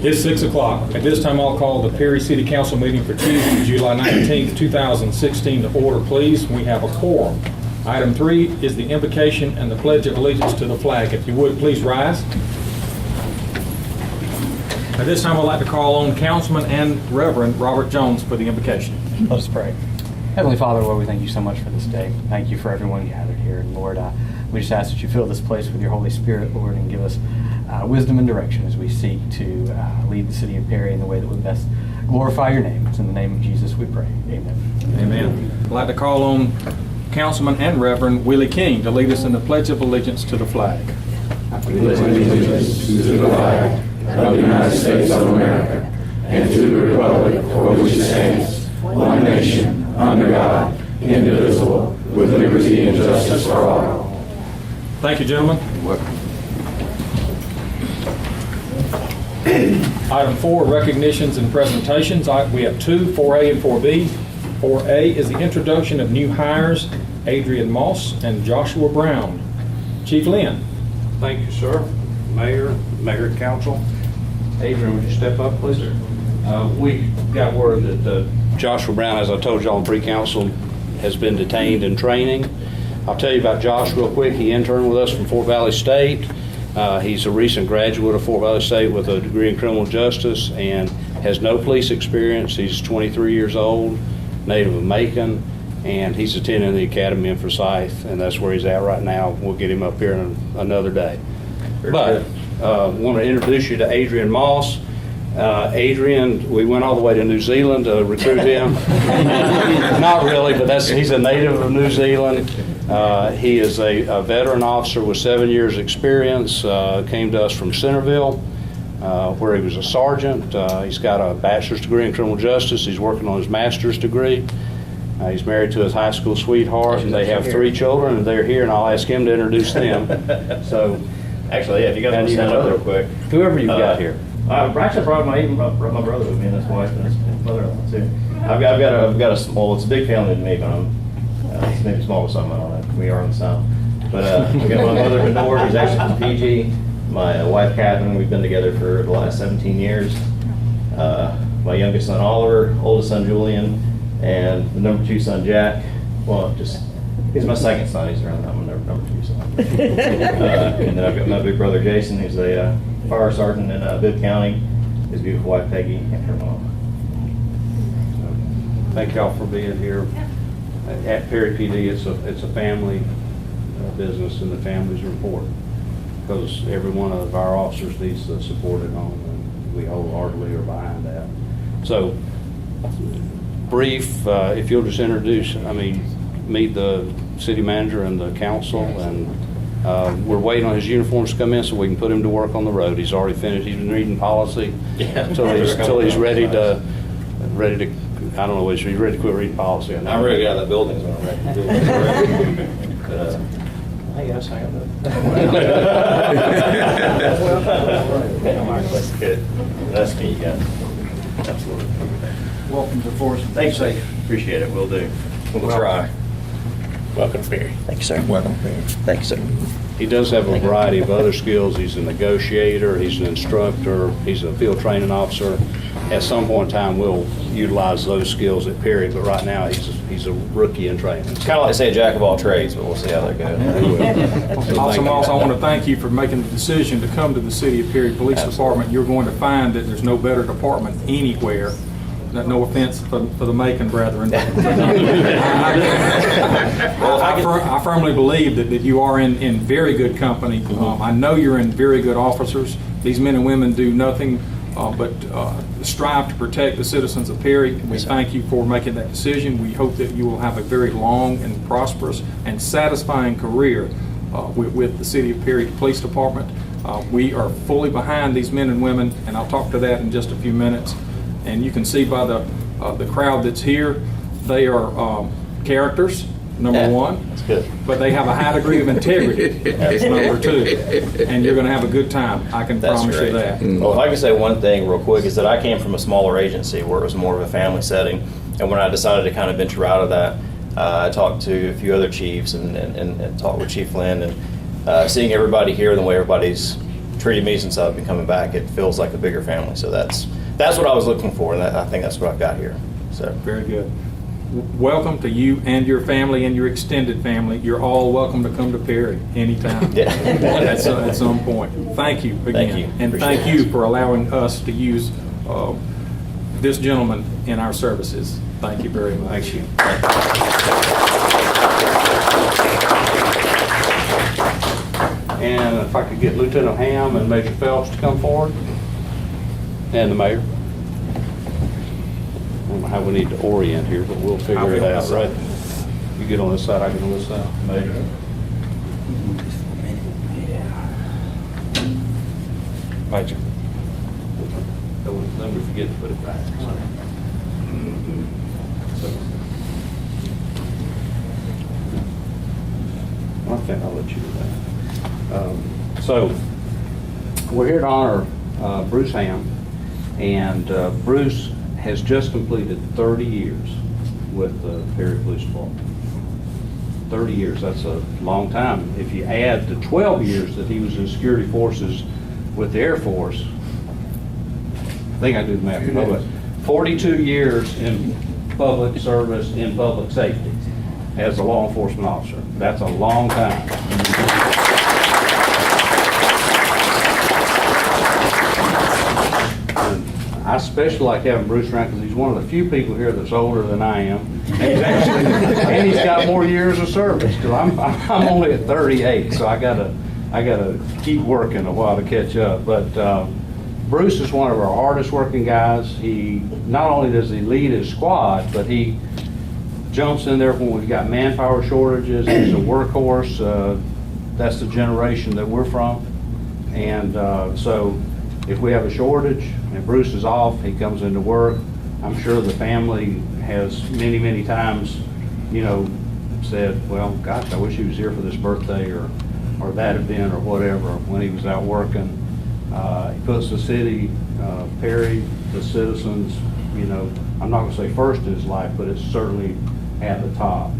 It's 6 o'clock. At this time, I'll call the Perry City Council meeting for Tuesday, July 19th, 2016 to order, please. We have a quorum. Item 3 is the invocation and the Pledge of Allegiance to the flag. If you would, please rise. At this time, I'd like to call on Councilman and Reverend Robert Jones for the invocation. Let us pray. Heavenly Father, Lord, we thank you so much for this day. Thank you for everyone gathered here. And Lord, we just ask that you fill this place with your Holy Spirit, Lord, and give us wisdom and direction as we seek to lead the city of Perry in the way that would best glorify your name. It's in the name of Jesus we pray. Amen. Amen. I'd like to call on Councilman and Reverend Willie King to lead us in the Pledge of Allegiance to the flag. I pledge allegiance to the flag of the United States of America and to the republic for which it stands, one nation, under God, indivisible, with liberty and justice for all. Thank you, gentlemen. You're welcome. Item 4, recognitions and presentations. We have 2, 4A and 4B. 4A is the introduction of new hires, Adrian Moss and Joshua Brown. Chief Lynn. Thank you, sir. Mayor, Council. Adrian, would you step up, please? We got word that Joshua Brown, as I told you on pre-council, has been detained in training. I'll tell you about Josh real quick. He interned with us from Fort Valley State. He's a recent graduate of Fort Valley State with a degree in criminal justice and has no police experience. He's 23 years old, native of Macon, and he's attending the Academy in Forsyth, and that's where he's at right now. We'll get him up here in another day. But I want to introduce you to Adrian Moss. Adrian, we went all the way to New Zealand to recruit him. Not really, but he's a native of New Zealand. He is a veteran officer with 7 years experience, came to us from Centerville, where he was a sergeant. He's got a bachelor's degree in criminal justice. He's working on his master's degree. He's married to his high school sweetheart, and they have 3 children, and they're here, and I'll ask him to introduce them. So, actually, yeah, if you guys want to stand up real quick. Whoever you've got here. Actually, I brought my brother with me and his wife and his mother-in-law too. I've got a small. It's a big family to me, but it's maybe small to some. I don't know. We are in the South. But we got my mother, Benore, who's actually from Fiji. My wife, Catherine. We've been together for the last 17 years. My youngest son, Oliver, oldest son, Julian, and the number 2 son, Jack. Well, he's my second son. He's around that one, number 2 son. And then I've got my big brother, Jason, who's a fire sergeant in Bibb County. His beautiful wife, Peggy, and her mom. Thank y'all for being here. At Perry PD, it's a family business, and the families are important because every one of our officers needs the support at home, and we wholeheartedly are behind that. So, brief, if you'll just meet the city manager and the council, and we're waiting on his uniforms to come in so we can put him to work on the road. He's already finished. He's been reading policy until he's ready to. I don't know if he's ready to quit reading policy. I'm ready to get out of the buildings when I'm ready to do it. Hey, guys, hang on. That's good. That's me, yeah. Absolutely. Welcome to Forest. Thanks, sir. Appreciate it. We'll do. We'll try. Welcome, Perry. Thank you, sir. Welcome, Perry. Thank you, sir. He does have a variety of other skills. He's a negotiator, he's an instructor, he's a field training officer. At some point in time, we'll utilize those skills at Perry, but right now he's a rookie in training. It's kind of like say a jack of all trades, but we'll see how that goes. Also, Moss, I want to thank you for making the decision to come to the City of Perry Police Department. You're going to find that there's no better department anywhere. No offense for the Macon brethren. I firmly believe that you are in very good company. I know you're in very good officers. These men and women do nothing but strive to protect the citizens of Perry. We thank you for making that decision. We hope that you will have a very long and prosperous and satisfying career with the City of Perry Police Department. We are fully behind these men and women, and I'll talk to that in just a few minutes. And you can see by the crowd that's here, they are characters, number 1. That's good. But they have a high degree of integrity. That's number 2. And you're going to have a good time. I can promise you that. Well, if I can say one thing real quick, is that I came from a smaller agency where it was more of a family setting. And when I decided to kind of venture out of that, I talked to a few other chiefs and talked with Chief Lynn. And seeing everybody here and the way everybody's treated me since I've been coming back. It feels like a bigger family. So that's what I was looking for, and I think that's what I've got here. So Very good. Welcome to you and your family and your extended family. You're all welcome to come to Perry anytime. Yeah. At some point. Thank you again. Thank you. And Appreciate thank you for allowing us to use this gentleman in our services. Thank you very much. Thank you. And if I could get Lieutenant Ham and Major Phelps to come forward, and the mayor. I don't know how we need to orient here, but we'll figure it out, right? You get on this side, I get on this side. Major. Major. Then we forget to put it back. I think I'll let you do that. So, we're here to honor Bruce Ham, and Bruce has just completed 30 years with the Perry Police Department. 30 years, that's a long time. If you add the 12 years that he was in security forces with the Air Force, I think I do the math, but 42 years in public service, in public safety, as a law enforcement officer. That's a long time. I especially like having Bruce around because he's one of the few people here that's older than I am. And he's got more years of service because I'm only at 38, so I gotta keep working a while to catch up. But Bruce is one of our hardest working guys. He not only does he lead his squad, but he jumps in there when we've got manpower shortages. He's a workhorse. That's the generation that we're from. And so if we have a shortage and Bruce is off, he comes into work. I'm sure the family has many, many times, you know, said, well, gosh, I wish he was here for this birthday or that event or whatever when he was out working. He puts the city, Perry, the citizens, you know, I'm not going to say first in his life, but it's certainly at the top.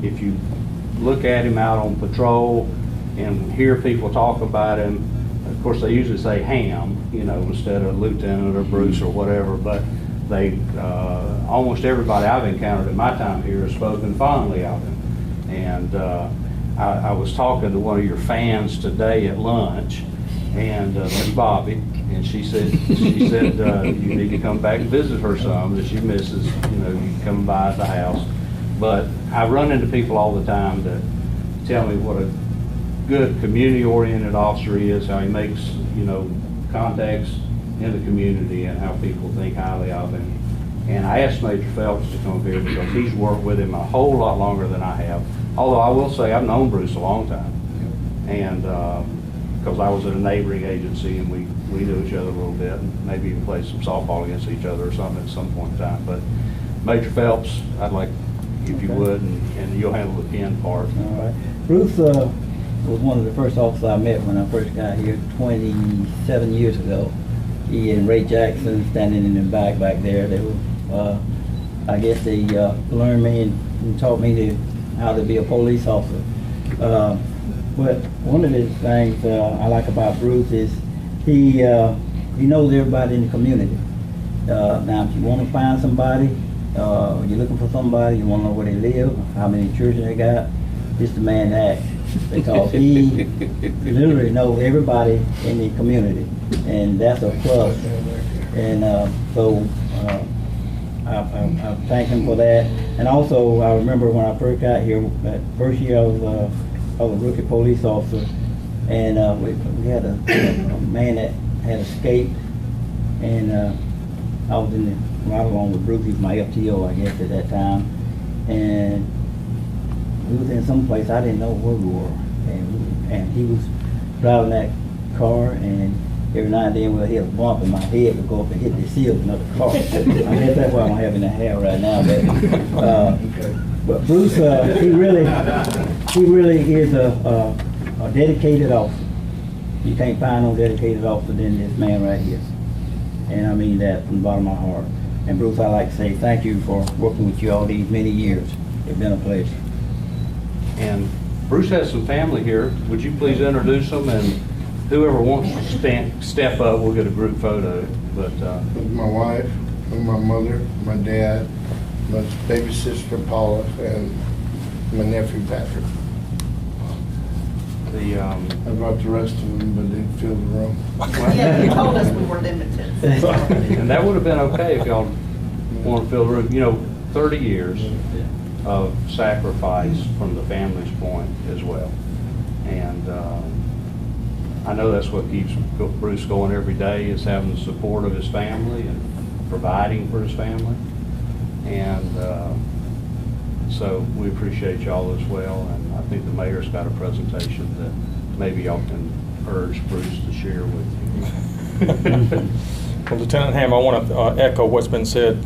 If you look at him out on patrol and hear people talk about him, of course, they usually say Ham, you know, instead of Lieutenant or Bruce or whatever, but they, almost everybody I've encountered in my time here has spoken fondly of him. And I was talking to one of your fans today at lunch, and Miss Bobby, and she said you need to come back and visit her some, that she misses, you know, you come by the house. But I run into people all the time that tell me what a good community-oriented officer he is, how he makes, you know, contacts in the community and how people think highly of him. And I asked Major Phelps to come up here because he's worked with him a whole lot longer than I have. Although I will say I've known Bruce a long time. And because I was at a neighboring agency and we knew each other a little bit and maybe even played some softball against each other or something at some point in time. But Major Phelps, I'd like, if you would, and you'll handle the pen part. All right. Bruce was one of the first officers I met when I first got here 27 years ago. He and Ray Jackson standing in the back there. They were, I guess they learned me and taught me how to be a police officer. But one of the things I like about Bruce is he knows everybody in the community. Now, if you want to find somebody, you're looking for somebody, you want to know where they live, how many children they got, this the man to ask. Because he literally knows everybody in the community, and that's a plus. And so I thank him for that. And also, I remember when I first got here, that first year I was a rookie police officer, and we had a man that had escaped, and I was in the right along with Bruce. He was my FTO, I guess, at that time, and we was in some place I didn't know where we were, and he was driving that car, and every now and then we'll hit a bump, and my head would go up and hit the seal of another car. I guess that's why I don't have any hair right now. But Bruce, he really is a dedicated officer. You can't find no dedicated officer than this man right here, and I mean that from the bottom of my heart. And Bruce, I'd like to say thank you for working with you all these many years. It's been a pleasure. And Bruce has some family here. Would you please introduce them and whoever wants to step up, we'll get a group photo, but, With my wife, with my mother, my dad, my baby sister Paula, and my nephew Patrick. the, I brought the rest of them, but they filled the room. Yeah, you told us we were limited. and that would have been okay if y'all want to fill the room. You know, 30 years of sacrifice from the family's point as well. And I know that's what keeps Bruce going every day, is having the support of his family and providing for his family. And so we appreciate y'all as well. And I think the mayor's got a presentation that maybe y'all can urge Bruce to share with you. Well, Lieutenant Ham, I want to echo what's been said.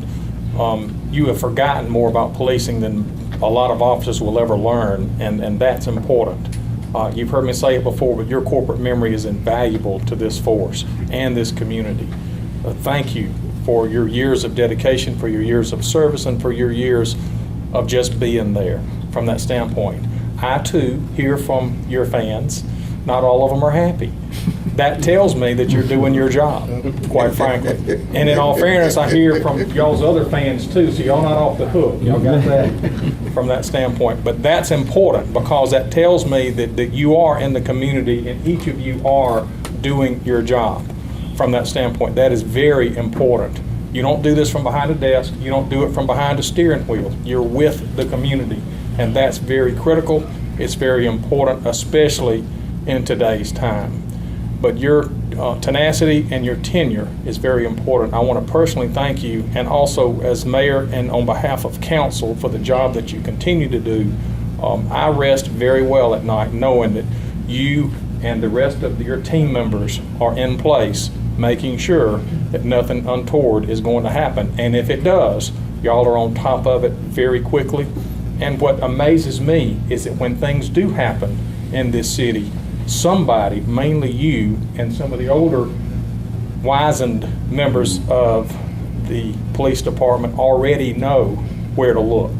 You have forgotten more about policing than a lot of officers will ever learn, and that's important. You've heard me say it before, but your corporate memory is invaluable to this force and this community. Thank you for your years of dedication, for your years of service, and for your years of just being there from that standpoint. I, too, hear from your fans. Not all of them are happy. That tells me that you're doing your job, quite frankly. And in all fairness, I hear from y'all's other fans too, so y'all not off the hook. Y'all got that from that standpoint. But that's important because that tells me that you are in the community and each of you are doing your job from that standpoint. That is very important. You don't do this from behind a desk. You don't do it from behind a steering wheel. You're with the community, and that's very critical. It's very important, especially in today's time. But your tenacity and your tenure is very important. I want to personally thank you, and also as mayor and on behalf of council, for the job that you continue to do. I rest very well at night knowing that you and the rest of your team members are in place, making sure that nothing untoward is going to happen. And if it does, y'all are on top of it very quickly. And what amazes me is that when things do happen in this city, somebody, mainly you and some of the older wizened members of the police department, already know where to look.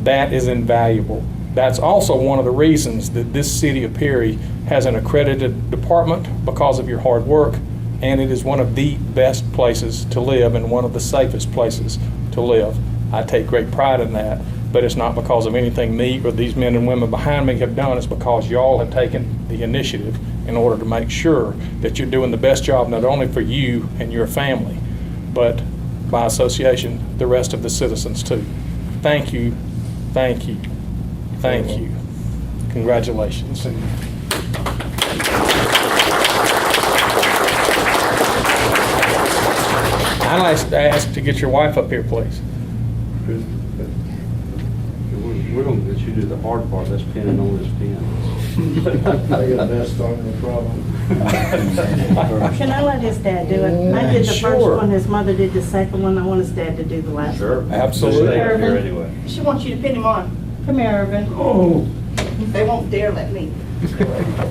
That is invaluable. That's also one of the reasons that this city of Perry has an accredited department, because of your hard work, and it is one of the best places to live and one of the safest places to live. I take great pride in that. But it's not because of anything me or these men and women behind me have done. It's because y'all have taken the initiative in order to make sure that you're doing the best job, not only for you and your family, but by association, the rest of the citizens too. Thank you, thank you, thank you. Congratulations. I'd like to ask to get your wife up here, please. We're going to let you do the hard part. That's pinning on his pins. I got a vest on, no problem. Can I let his dad do it? I did the first Sure. one, his mother did the second one, I want his dad to do the last one. Sure. Absolutely. Stay up here anyway. She wants you to pin him on. Come here, Irvin. Oh, They won't dare let me.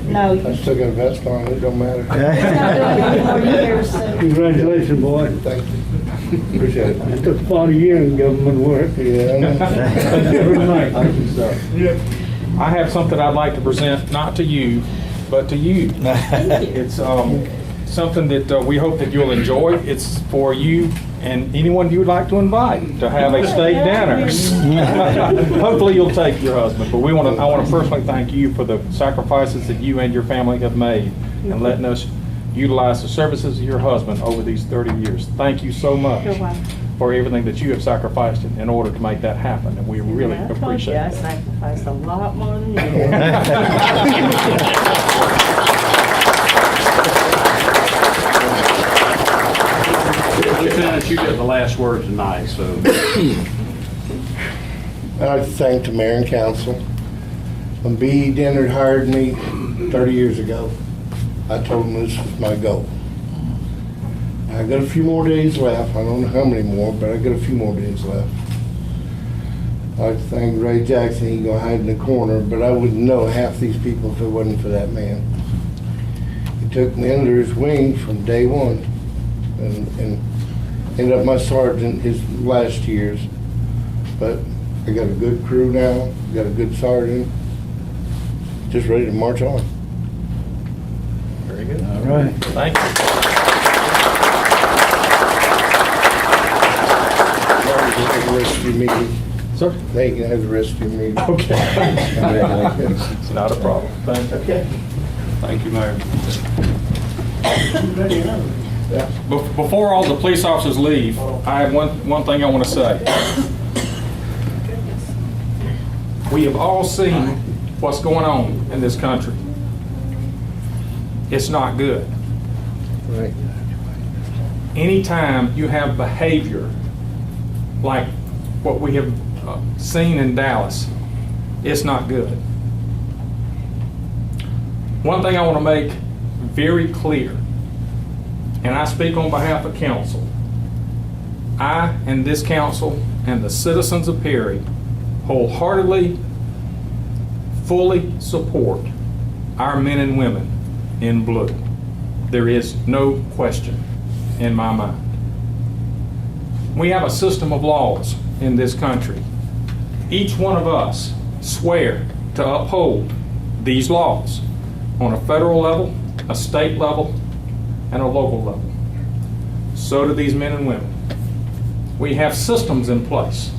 No, I still got a vest on, it don't matter. he's not doing it anymore, you hear so. Congratulations, boy. Thank you. Appreciate it. It took 40 years in government work. Yeah. Thank you, sir. I have something I'd like to present, not to you, but to you. It's something that we hope that you'll enjoy. It's for you and anyone you would like to invite to have a steak dinner. Hopefully you'll take your husband, but I want to personally thank you for the sacrifices that you and your family have made and letting us utilize the services of your husband over these 30 years. Thank you so much You're welcome. for everything that you have sacrificed in order to make that happen, and we really I told appreciate you, I that. sacrificed a lot more than you. Lieutenant, you get the last word tonight, so. I'd like to thank the mayor and council. When B. Dennard hired me 30 years ago, I told him this was my goal. I got a few more days left. I don't know how many more, but I got a few more days left. I'd like to thank Ray Jackson. He's gonna hide in the corner, but I wouldn't know half these people if it wasn't for that man. He took me under his wing from day one, and ended up my sergeant his last years. But I got a good crew now. Got a good sergeant. Just ready to march on. Very good. All right. Thank you. You can have the rest of your meeting. Sir? They can have the rest of your meeting. Okay. It's not a problem. Thank you. Okay. Thank you, Mayor. Before all the police officers leave, I have one thing I want to say. We have all seen what's going on in this country. It's not good. Right. Anytime you have behavior like what we have seen in Dallas, it's not good. One thing I want to make very clear, and I speak on behalf of council, I and this council and the citizens of Perry wholeheartedly, fully support our men and women in blue. There is no question in my mind. We have a system of laws in this country. Each one of us swear to uphold these laws on a federal level, a state level, and a local level. So do these men and women. We have systems in place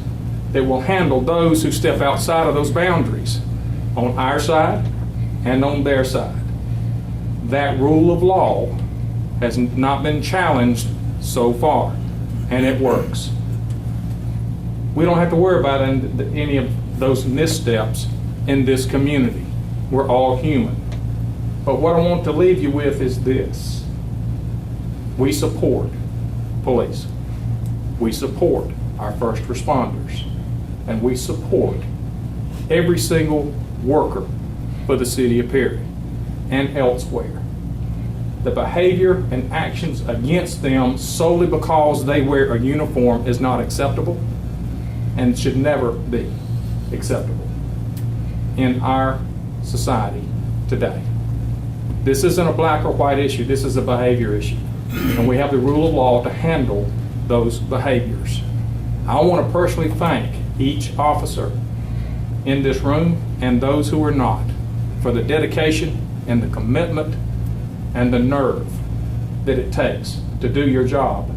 that will handle those who step outside of those boundaries on our side and on their side. That rule of law has not been challenged so far, and it works. We don't have to worry about any of those missteps in this community. We're all human. But what I want to leave you with is this. We support police. We support our first responders. And we support every single worker for the city of Perry and elsewhere. The behavior and actions against them solely because they wear a uniform is not acceptable and should never be acceptable in our society today. This isn't a black or white issue, this is a behavior issue. And we have the rule of law to handle those behaviors. I want to personally thank each officer in this room and those who are not for the dedication and the commitment and the nerve that it takes to do your job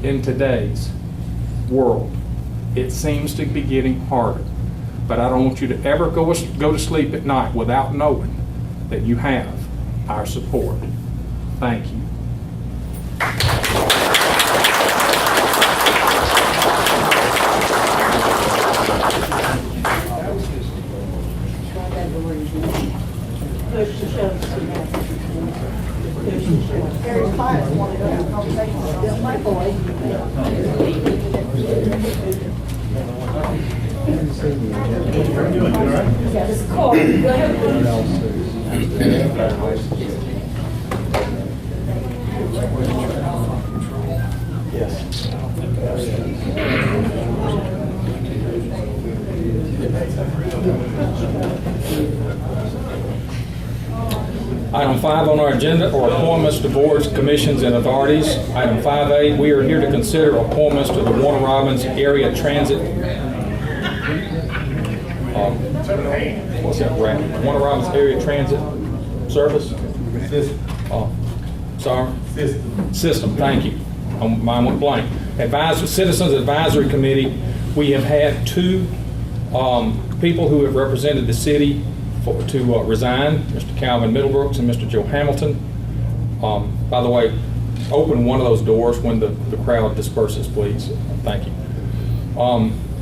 in today's world. It seems to be getting harder, but I don't want you to ever go to sleep at night without knowing that you have our support. Thank you. Very quiet. I want to go have a conversation with this my boy. Yeah, this is cool. Go ahead. Item 5 on our agenda are appointments to boards, commissions, and authorities. Item 5A, we are here to consider appointments to the Warner Robins Area Transit. What's that, Brad? Warner Robins Area Transit Service? Sorry? System, thank you. Mine went blank. Citizens Advisory Committee, we have had 2 people who have represented the city to resign, Mr. Calvin Middlebrooks and Mr. Joe Hamilton. By the way, open one of those doors when the crowd disperses, please. Thank you.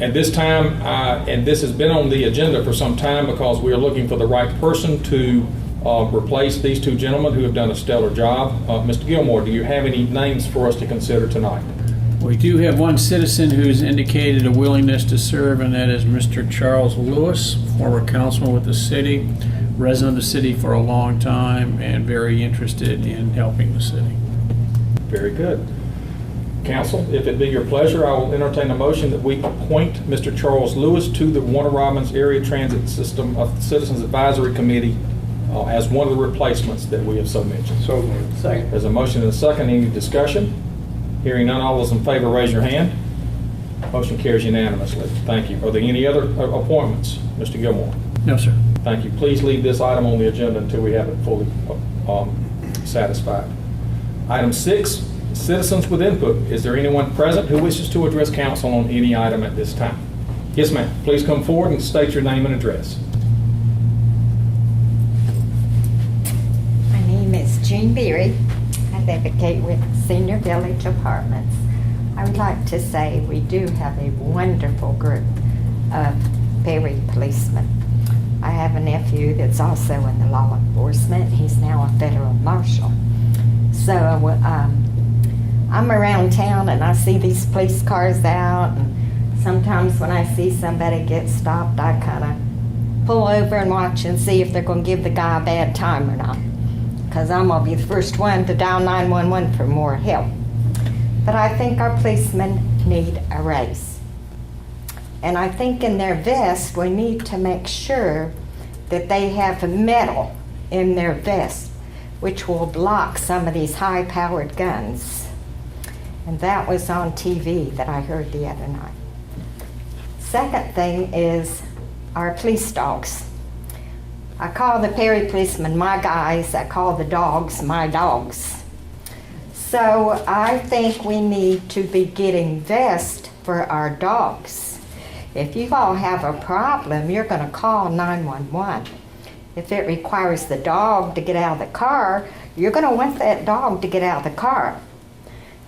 At this time, and this has been on the agenda for some time because we are looking for the right person to replace these 2 gentlemen who have done a stellar job. Mr. Gilmore, do you have any names for us to consider tonight? We do have one citizen who's indicated a willingness to serve, and that is Mr. Charles Lewis, former councilman with the city, resident of the city for a long time, and very interested in helping the city. Very good. Council, if it be your pleasure, I will entertain a motion that we appoint Mr. Charles Lewis to the Warner Robins Area Transit System Citizens Advisory Committee as one of the replacements that we have so mentioned. So moved. Second. There's a motion and a second. Any discussion? Hearing none, all those in favor raise your hand. Motion carries unanimously. Thank you. Are there any other appointments? Mr. Gilmore? No, sir. Thank you. Please leave this item on the agenda until we have it fully satisfied. Item 6, citizens with input. Is there anyone present who wishes to address council on any item at this time? Yes, ma'am. Please come forward and state your name and address. My name is Jean Beery. I live at Gateway Senior Village Apartments. I would like to say we do have a wonderful group of Perry policemen. I have a nephew that's also in the law enforcement. He's now a federal marshal. So I'm around town and I see these police cars out, and sometimes when I see somebody get stopped, I kind of pull over and watch and see if they're going to give the guy a bad time or not, because I'm going to be the first one to dial 911 for more help. But I think our policemen need a raise. And I think in their vest, we need to make sure that they have metal in their vest, which will block some of these high-powered guns. And that was on TV that I heard the other night. Second thing is our police dogs. I call the Perry policemen my guys. I call the dogs my dogs. So I think we need to be getting vests for our dogs. If you all have a problem, you're going to call 911. If it requires the dog to get out of the car, you're going to want that dog to get out of the car.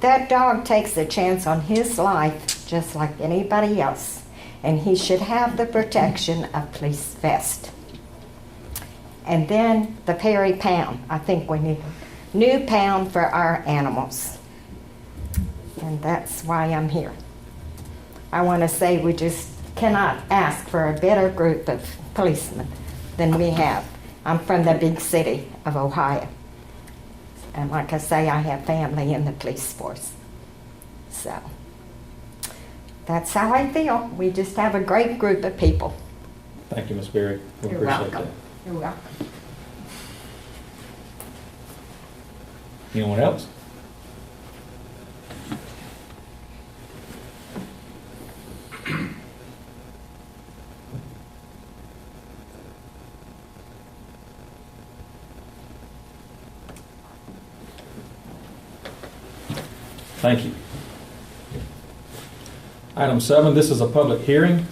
That dog takes a chance on his life just like anybody else, and he should have the protection of police vest. And then the Perry pound. I think we need a new pound for our animals. And that's why I'm here. I want to say we just cannot ask for a better group of policemen than we have. I'm from the big city of Ohio. And like I say, I have family in the police force. So that's how I feel. We just have a great group of people. Thank you, Ms. Berry. We You're appreciate welcome. that. You're welcome. Anyone else? Thank you. Item 7, this is a public hearing.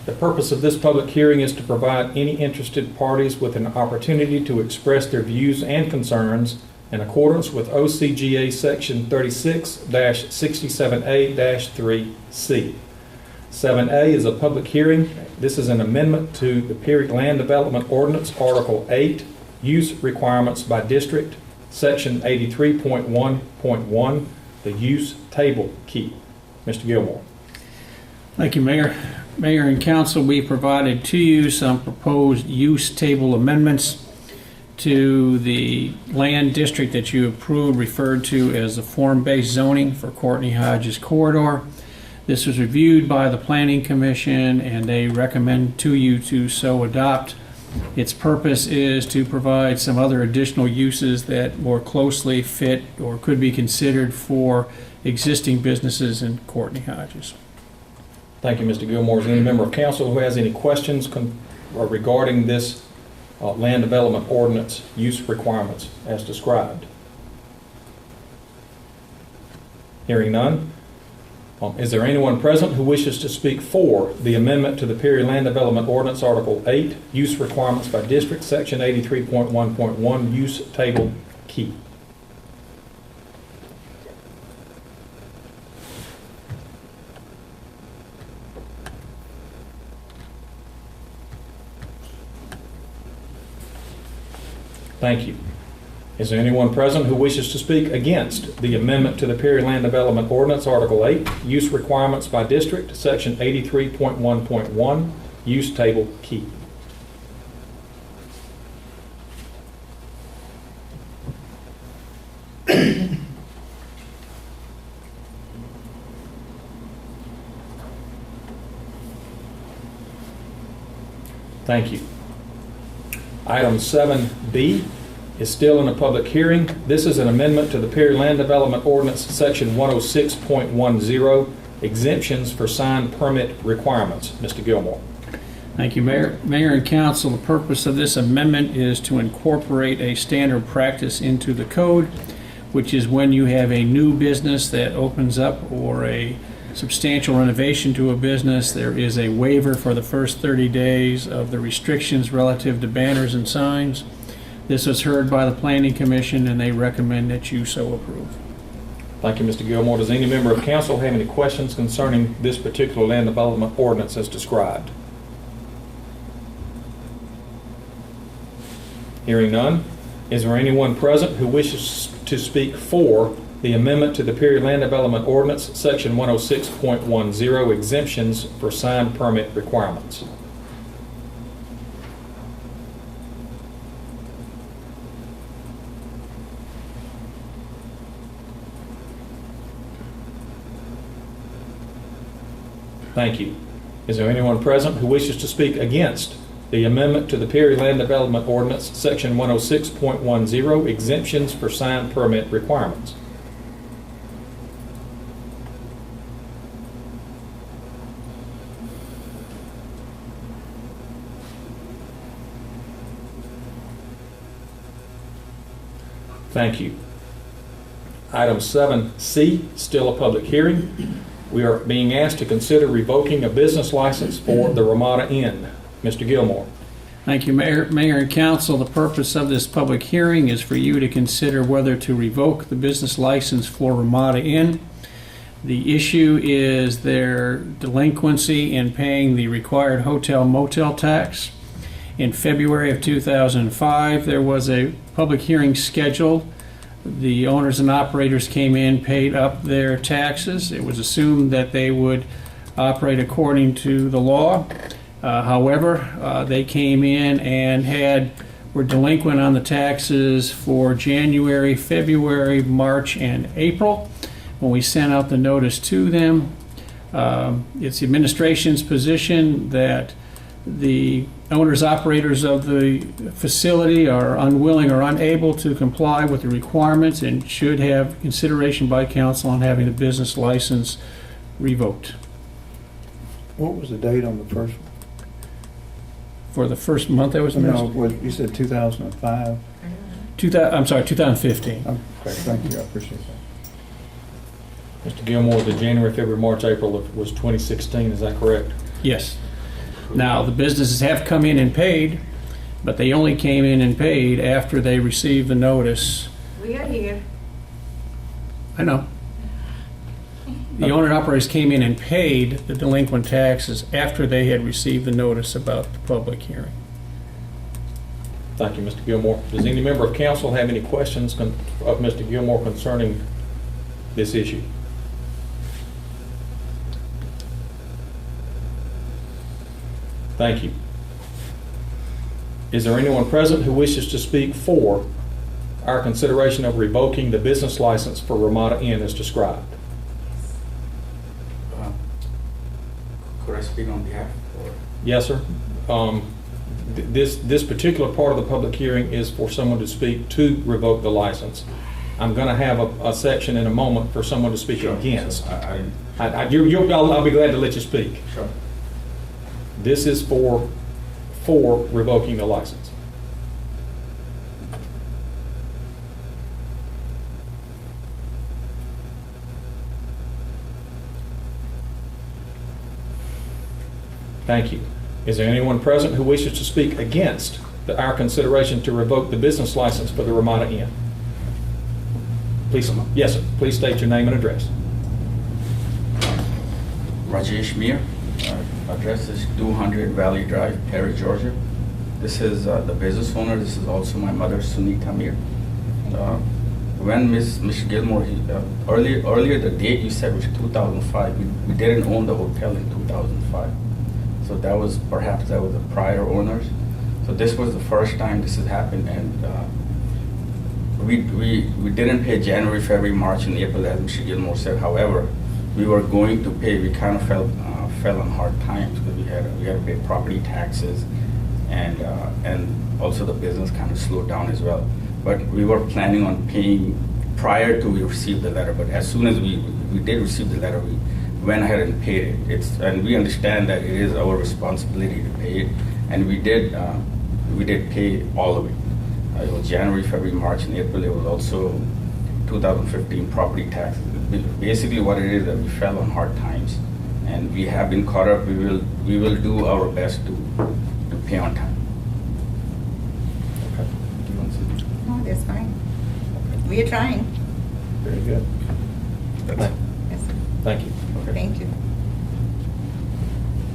The purpose of this public hearing is to provide any interested parties with an opportunity to express their views and concerns in accordance with OCGA Section 36-67A-3C. 7A is a public hearing. This is an amendment to the Perry Land Development Ordinance, Article 8, Use Requirements by District, Section 83.1.1, the Use Table Key. Mr. Gilmore. Thank you, Mayor. Mayor and Council, we provided to you some proposed use table amendments to the land district that you approved, referred to as the form-based zoning for Courtney Hodges Corridor. This was reviewed by the Planning Commission, and they recommend to you to so adopt. Its purpose is to provide some other additional uses that more closely fit or could be considered for existing businesses in Courtney Hodges. Thank you, Mr. Gilmore. Is there any member of council who has any questions regarding this land development ordinance use requirements as described? Hearing none. Is there anyone present who wishes to speak for the amendment to the Perry Land Development Ordinance, Article 8, Use Requirements by District, Section 83.1.1, Use Table Key? Thank you. Is there anyone present who wishes to speak against the amendment to the Perry Land Development Ordinance, Article 8, Use Requirements by District, Section 83.1.1, Use Table Key? Thank you. Item 7B is still in a public hearing. This is an amendment to the Perry Land Development Ordinance, Section 106.10, exemptions for signed permit requirements. Mr. Gilmore. Thank you, Mayor. Mayor and Council, the purpose of this amendment is to incorporate a standard practice into the code, which is when you have a new business that opens up or a substantial renovation to a business, there is a waiver for the first 30 days of the restrictions relative to banners and signs. This was heard by the Planning Commission, and they recommend that you so approve. Thank you, Mr. Gilmore. Does any member of council have any questions concerning this particular land development ordinance as described? Hearing none, is there anyone present who wishes to speak for the amendment to the Perry Land Development Ordinance, Section 106.10, exemptions for signed permit requirements? Thank you. Is there anyone present who wishes to speak against the amendment to the Perry Land Development Ordinance, Section 106.10, exemptions for signed permit requirements? Thank you. Item 7C, still a public hearing. We are being asked to consider revoking a business license for the Ramada Inn. Mr. Gilmore. Thank you, Mayor. Mayor and Council, the purpose of this public hearing is for you to consider whether to revoke the business license for Ramada Inn. The issue is their delinquency in paying the required hotel motel tax. In February of 2005, there was a public hearing scheduled. The owners and operators came in, paid up their taxes. It was assumed that they would operate according to the law. However, they came in and were delinquent on the taxes for January, February, March, and April. When we sent out the notice to them, it's the administration's position that the owners, operators of the facility are unwilling or unable to comply with the requirements and should have consideration by council on having the business license revoked. What was the date on the first one? For the first month that was missed? No, you said 2005? I'm sorry, 2015. Okay, thank you, I appreciate that. Mr. Gilmore, the January, February, March, April was 2016, is that correct? Yes. Now, the businesses have come in and paid, but they only came in and paid after they received the notice. We are here. I know. The owner and operators came in and paid the delinquent taxes after they had received the notice about the public hearing. Thank you, Mr. Gilmore. Does any member of council have any questions of Mr. Gilmore concerning this issue? Thank you. Is there anyone present who wishes to speak for our consideration of revoking the business license for Ramada Inn as described? Could I speak on behalf? Or? Yes, sir. This particular part of the public hearing is for someone to speak to revoke the license. I'm going to have a section in a moment for someone to speak against. So I'll be glad to let you speak. Sure. This is for revoking the license. Thank you. Is there anyone present who wishes to speak against our consideration to revoke the business license for the Ramada Inn? Please, yes, sir. Please state your name and address. Rajesh Mir. Address is 200 Valley Drive, Perry, Georgia. This is the business owner. This is also my mother, Sunita Mir. When Mr. Gilmore, earlier the date you said was 2005. We didn't own the hotel in 2005. So perhaps that was the prior owners. So this was the first time this has happened, and we didn't pay January, February, March, and April, as Mr. Gilmore said. However, we were going to pay. We kind of fell on hard times because we had to pay property taxes, and also the business kind of slowed down as well. But we were planning on paying prior to we received the letter. But as soon as we did receive the letter, went ahead and paid it. And we understand that it is our responsibility to pay it, and we did pay all of it. It was January, February, March, and April. It was also 2015 property taxes. Basically, what it is that we fell on hard times, and we have been caught up. We will do our best to pay on time. Okay. Do you want to say? Oh, that's fine. We are trying. Very good. That's it. Yes, sir. Thank you. Okay. Thank you.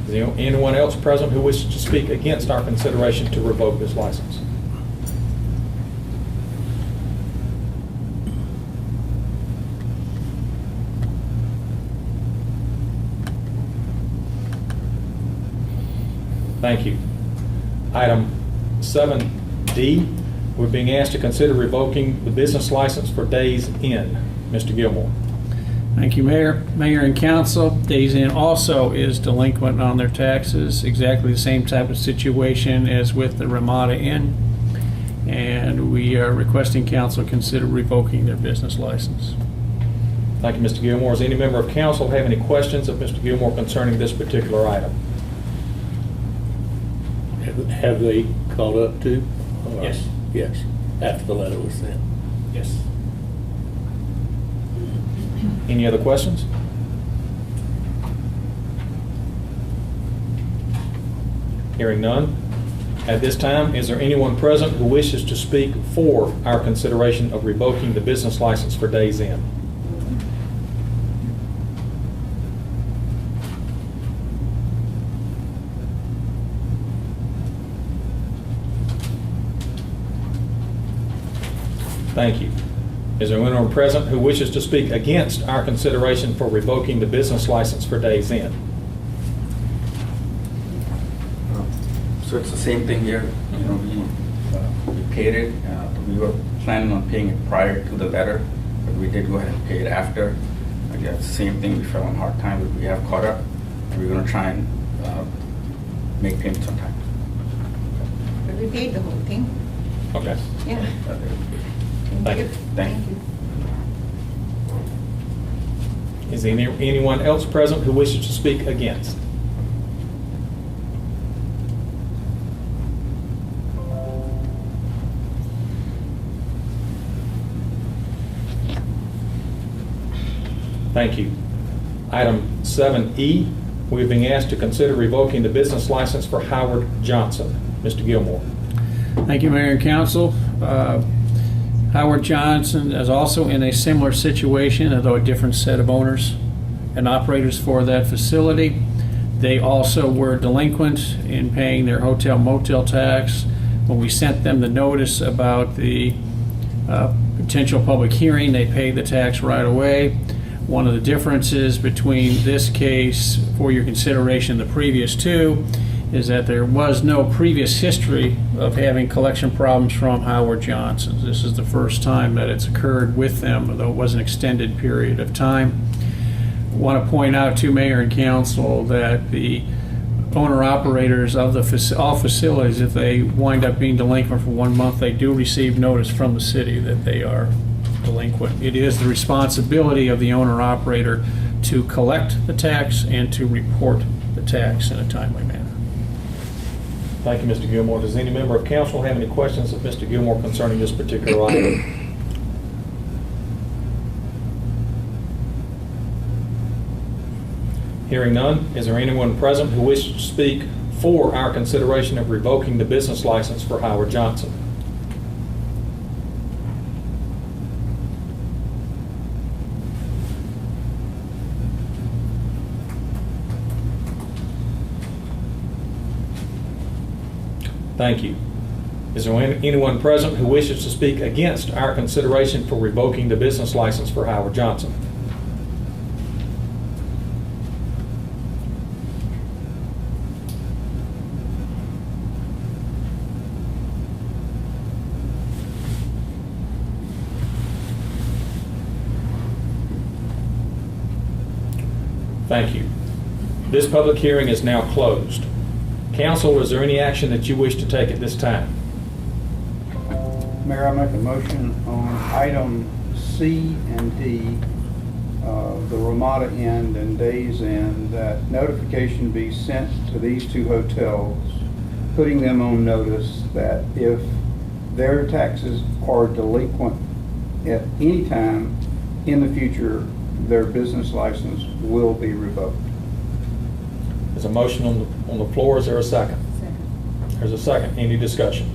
Is there anyone else present who wishes to speak against our consideration to revoke this license? Thank you. Item 7D, we're being asked to consider revoking the business license for Days Inn. Mr. Gilmore. Thank you, Mayor. Mayor and Council, Days Inn also is delinquent on their taxes, exactly the same type of situation as with the Ramada Inn, and we are requesting Council consider revoking their business license. Thank you, Mr. Gilmore. Does any member of council have any questions of Mr. Gilmore concerning this particular item? Have they caught up to? Yes. Yes, after the letter was sent. Yes. Any other questions? Hearing none. At this time, is there anyone present who wishes to speak for our consideration of revoking the business license for Days Inn? Thank you. Is there anyone present who wishes to speak against our consideration for revoking the business license for Days Inn? So it's the same thing here. You know, we paid it. We were planning on paying it prior to the letter, but we did go ahead and pay it after. Again, it's the same thing. We fell on hard time, but we have caught up, and we're going to try and make payments on time. But we paid the whole thing. Okay. Yeah. Thank you. Thank you. Is there anyone else present who wishes to speak against? Thank you. Item 7E, we're being asked to consider revoking the business license for Howard Johnson. Mr. Gilmore. Thank you, Mayor and Council. Howard Johnson is also in a similar situation, although a different set of owners and operators for that facility. They also were delinquent in paying their hotel motel tax. When we sent them the notice about the potential public hearing, they paid the tax right away. One of the differences between this case for your consideration and the previous two is that there was no previous history of having collection problems from Howard Johnson. This is the first time that it's occurred with them, although it was an extended period of time. I want to point out to Mayor and Council that the owner-operators of all facilities, if they wind up being delinquent for 1 month, they do receive notice from the city that they are delinquent. It is the responsibility of the owner-operator to collect the tax and to report the tax in a timely manner. Thank you, Mr. Gilmore. Does any member of council have any questions of Mr. Gilmore concerning this particular item? Hearing none, is there anyone present who wishes to speak for our consideration of revoking the business license for Howard Johnson? Thank you. Is there anyone present who wishes to speak against our consideration for revoking the business license for Howard Johnson? Thank you. This public hearing is now closed. Council, is there any action that you wish to take at this time? Mayor, I make a motion on item C and D, the Ramada Inn and Days Inn, that notification be sent to these two hotels, putting them on notice that if their taxes are delinquent at any time in the future, their business license will be revoked. There's a motion on the floor. Is there a second? There's a second. Any discussion?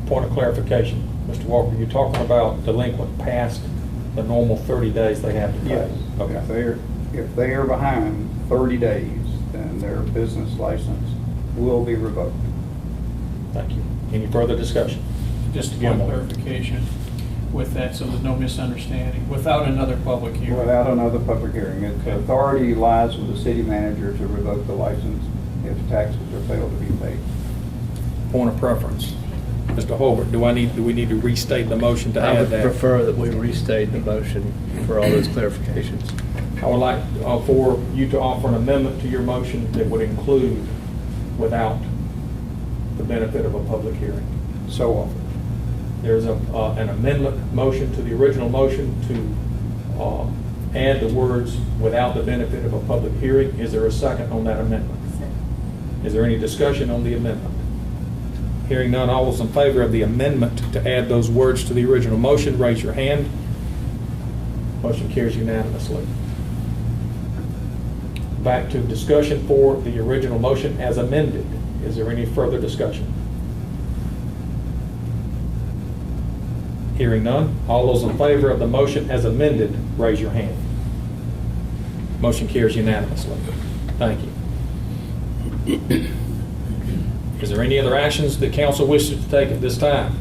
Point of clarification. Mr. Walker, you're talking about delinquent past the normal 30 days they have to pay? Yes. Okay. If they are behind 30 days, then their business license will be revoked. Thank you. Any further discussion? Just to get clarification with that, so there's no misunderstanding, without another public hearing. Without another public hearing. The authority lies with the city manager to revoke the license if taxes are failed to be paid. Point of preference. Mr. Holbert, do we need to restate the motion to I add would that? prefer that we restate the motion for all those clarifications. I would like for you to offer an amendment to your motion that would include without the benefit of a public hearing. So offered. There's an amendment motion to the original motion to add the words without the benefit of a public hearing. Is there a second on that amendment? Is there any discussion on the amendment? Hearing none, all those in favor of the amendment to add those words to the original motion, raise your hand. Motion carries unanimously. Back to discussion for the original motion as amended. Is there any further discussion? Hearing none, all those in favor of the motion as amended, raise your hand. Motion carries unanimously. Thank you. Is there any other actions the council wishes to take at this time?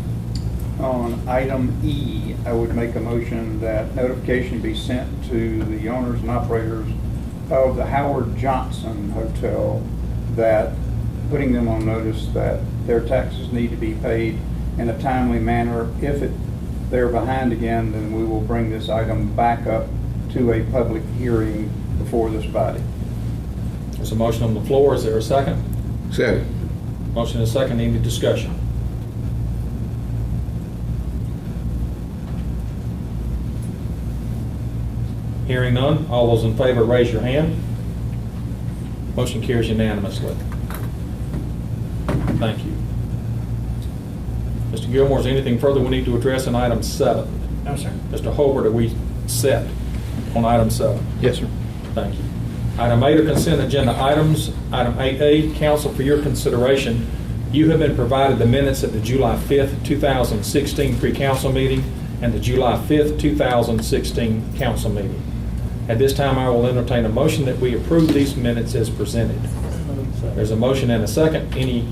On item E, I would make a motion that notification be sent to the owners and operators of the Howard Johnson Hotel, that putting them on notice that their taxes need to be paid in a timely manner. If they're behind again, then we will bring this item back up to a public hearing before this body. There's a motion on the floor. Is there a second? Second. Motion and a second. Any discussion? Hearing none, all those in favor raise your hand. Motion carries unanimously. Thank you. Mr. Gilmore, is there anything further we need to address in item 7? No, sir. Mr. Holbert, are we set on item 7? Yes, sir. Thank you. Item 8 are consent agenda items. Item 8A, council for your consideration. You have been provided the minutes of the July 5th, 2016 pre-council meeting and the July 5th, 2016 council meeting. At this time, I will entertain a motion that we approve these minutes as presented. There's a motion and a second. Any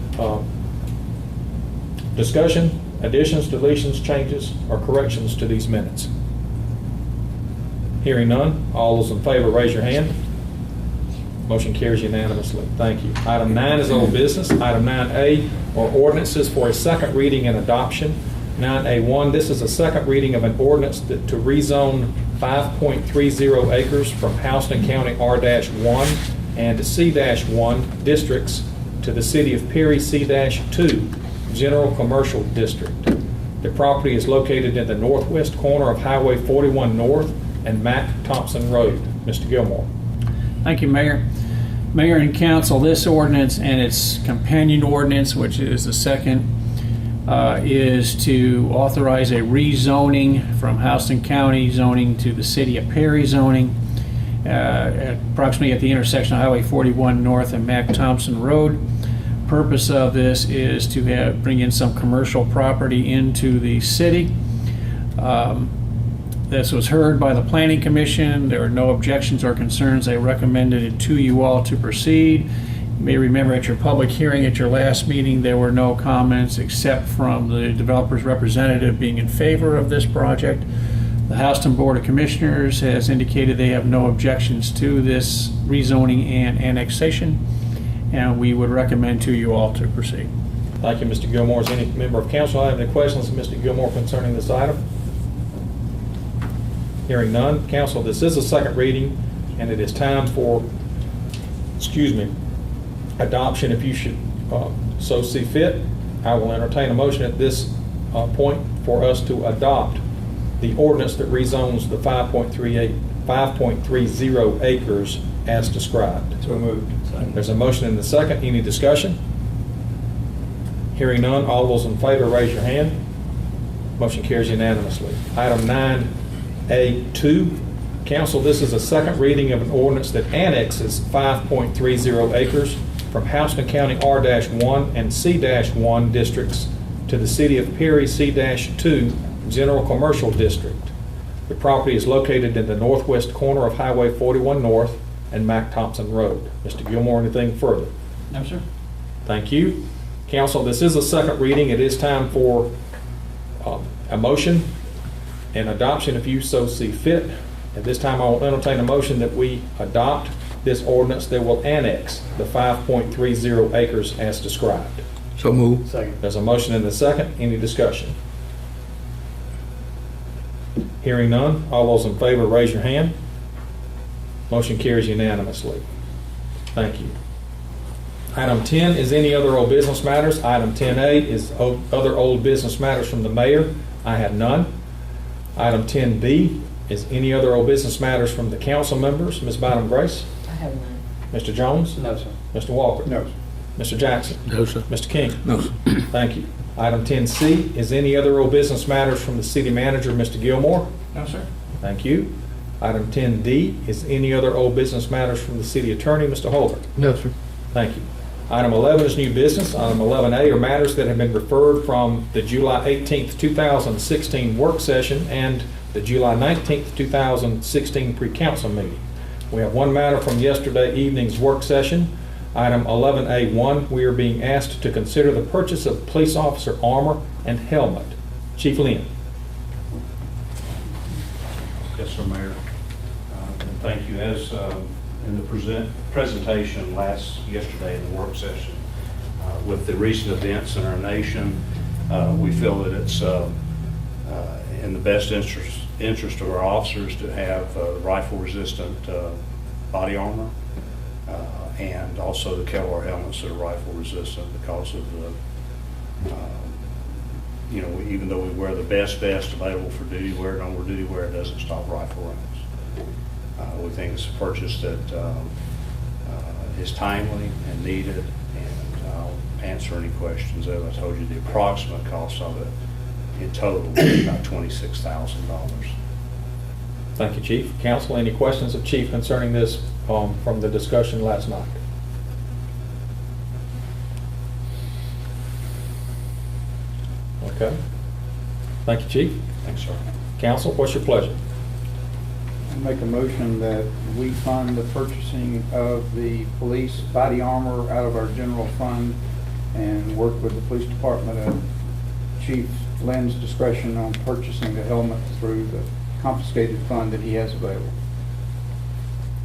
discussion, additions, deletions, changes, or corrections to these minutes? Hearing none, all those in favor raise your hand. Motion carries unanimously. Thank you. Item 9 is old business. Item 9A are ordinances for a second reading and adoption. 9A1, this is a second reading of an ordinance to rezone 5.30 acres from Houston County R-1 and C-1 districts to the City of Perry C-2 General Commercial District. The property is located in the northwest corner of Highway 41 North and Mack Thompson Road. Mr. Gilmore. Thank you, Mayor. Mayor and Council, this ordinance and its companion ordinance, which is the second, is to authorize a rezoning from Houston County zoning to the City of Perry zoning, approximately at the intersection of Highway 41 North and Mack Thompson Road. Purpose of this is to bring in some commercial property into the city. This was heard by the Planning Commission. There were no objections or concerns. They recommended it to you all to proceed. You may remember at your public hearing at your last meeting, there were no comments except from the developer's representative being in favor of this project. The Houston Board of Commissioners has indicated they have no objections to this rezoning and annexation, and we would recommend to you all to proceed. Thank you, Mr. Gilmore. Is any member of council have any questions of Mr. Gilmore concerning this item? Hearing none, council, this is a second reading, and it is time for, adoption if you should so see fit. I will entertain a motion at this point for us to adopt the ordinance that rezones the 5.30 acres as described. So moved. There's a motion and a second. Any discussion? Hearing none, all those in favor raise your hand. Motion carries unanimously. Item 9A2, council, this is a second reading of an ordinance that annexes 5.30 acres from Houston County R-1 and C-1 districts to the City of Perry C-2 General Commercial District. The property is located in the northwest corner of Highway 41 North and Mack Thompson Road. Mr. Gilmore, anything further? No, sir. Thank you. Council, this is a second reading. It is time for a motion and adoption if you so see fit. At this time, I will entertain a motion that we adopt this ordinance that will annex the 5.30 acres as described. So move. Second. There's a motion and a second. Any discussion? Hearing none, all those in favor raise your hand. Motion carries unanimously. Thank you. Item 10 is any other old business matters. Item 10A is other old business matters from the mayor. I have none. Item 10B is any other old business matters from the council members. Ms. Bynum Grace? I have none. Mr. Jones? No, sir. Mr. Walker? No, sir. Mr. Jackson? No, sir. Mr. King? No, sir. Thank you. Item 10C is any other old business matters from the city manager, Mr. Gilmore? No, sir. Thank you. Item 10D is any other old business matters from the city attorney, Mr. Holder? No, sir. Thank you. Item 11 is new business. Item 11A are matters that have been referred from the July 18th, 2016 work session and the July 19th, 2016 pre-council meeting. We have one matter from yesterday evening's work session. Item 11A1, we are being asked to consider the purchase of police officer armor and helmet. Chief Lynn. Yes, sir, Mayor. And thank you. As in the presentation yesterday in the work session, with the recent events in our nation, we feel that it's in the best interest of our officers to have rifle-resistant body armor and also the Kevlar helmets that are rifle-resistant because of the even though we wear the best vest available for duty wear, and on duty wear, it doesn't stop rifle rounds. We think it's a purchase that is timely and needed, and I'll answer any questions. As I told you, the approximate cost of it in total will be about $26,000. Thank you, Chief. Council, any questions of Chief concerning this from the discussion last night? Okay. Thank you, Chief. Thanks, sir. Council, what's your pleasure? I make a motion that we fund the purchasing of the police body armor out of our general fund and work with the police department at Chief Lynn's discretion on purchasing the helmet through the confiscated fund that he has available.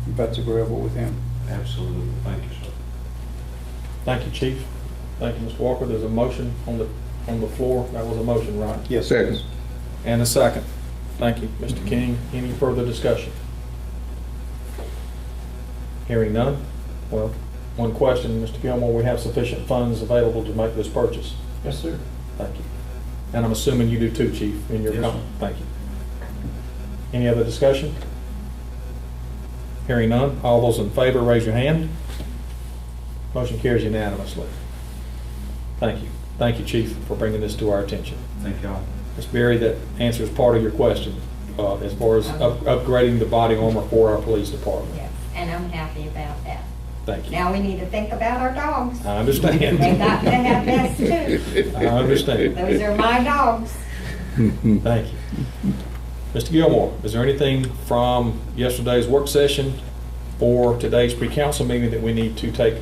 If that's agreeable with him. Absolutely. Thank you, sir. Thank you, Chief. Thank you, Mr. Walker. There's a motion on the floor. That was a motion, right? Yes. Second. And a second. Thank you, Mr. King. Any further discussion? Hearing none? Well, one question, Mr. Gilmore, we have sufficient funds available to make this purchase? Yes, sir. Thank you. And I'm assuming you do too, Chief, in your Yes, comment? sir. Thank you. Any other discussion? Hearing none, all those in favor, raise your hand. Motion carries unanimously. Thank you. Thank you, Chief, for bringing this to our attention. Thank y'all. Ms. Berry, that answers part of your question as far as upgrading the body armor for our police department. Yes, and I'm happy about that. Thank you. Now we need to think about our dogs. I understand. They got to have vests too. I understand. Those are my dogs. Thank you. Mr. Gilmore, is there anything from yesterday's work session or today's pre-council meeting that we need to take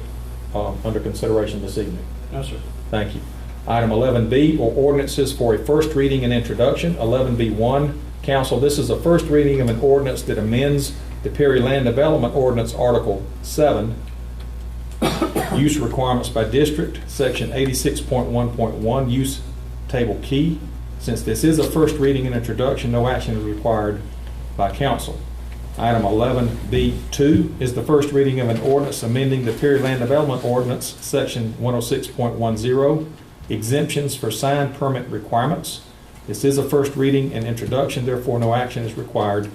under consideration this evening? No, sir. Thank you. Item 11B, or ordinances for a first reading and introduction. 11B1, Council, this is a first reading of an ordinance that amends the Perry Land Development Ordinance Article 7, Use Requirements by District, Section 86.1.1, Use Table Key. Since this is a first reading and introduction, no action is required by council. Item 11B2 is the first reading of an ordinance amending the Perry Land Development Ordinance, Section 106.10, exemptions for sign permit requirements. This is a first reading and introduction, therefore no action is required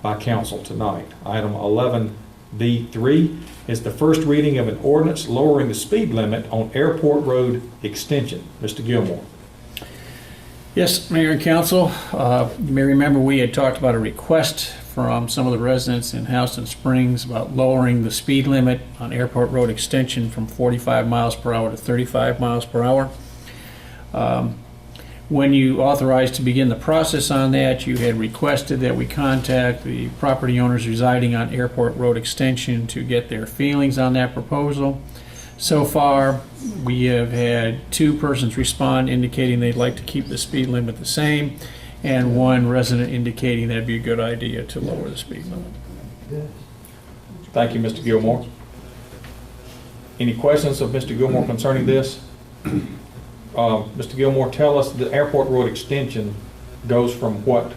by council tonight. Item 11B3 is the first reading of an ordinance lowering the speed limit on Airport Road extension. Mr. Gilmore. Yes, Mayor and Council, you may remember we had talked about a request from some of the residents in Houston Springs about lowering the speed limit on Airport Road extension from 45 miles per hour to 35 miles per hour. When you authorized to begin the process on that, you had requested that we contact the property owners residing on Airport Road extension to get their feelings on that proposal. So far, we have had 2 persons respond indicating they'd like to keep the speed limit the same, and 1 resident indicating that'd be a good idea to lower the speed limit. Thank you, Mr. Gilmore. Any questions of Mr. Gilmore concerning this? Mr. Gilmore, tell us, the Airport Road extension goes from what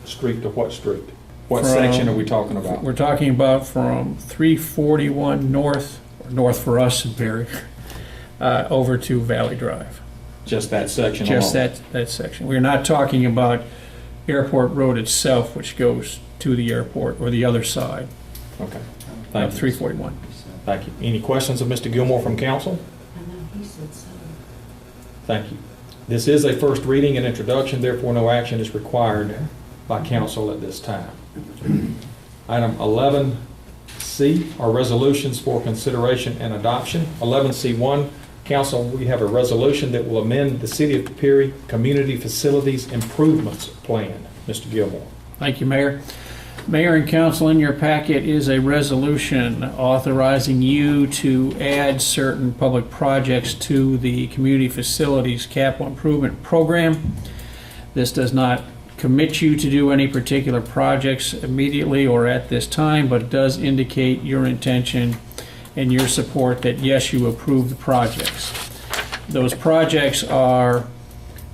street to what street? What section are we talking about? We're talking about from 341 north, or north for us in Perry, over to Valley Drive. Just that section Just alone? that section. We're not talking about Airport Road itself, which goes to the airport or the other side. Okay. Thank you. 341. Thank you. Any questions of Mr. Gilmore from council? Thank you. This is a first reading and introduction, therefore no action is required by council at this time. Item 11C are resolutions for consideration and adoption. 11C1, council, we have a resolution that will amend the City of Perry Community Facilities Improvements Plan. Mr. Gilmore. Thank you, Mayor. Mayor and Council, in your packet is a resolution authorizing you to add certain public projects to the Community Facilities Capital Improvement Program. This does not commit you to do any particular projects immediately or at this time, but it does indicate your intention and your support that, yes, you approve the projects. Those projects are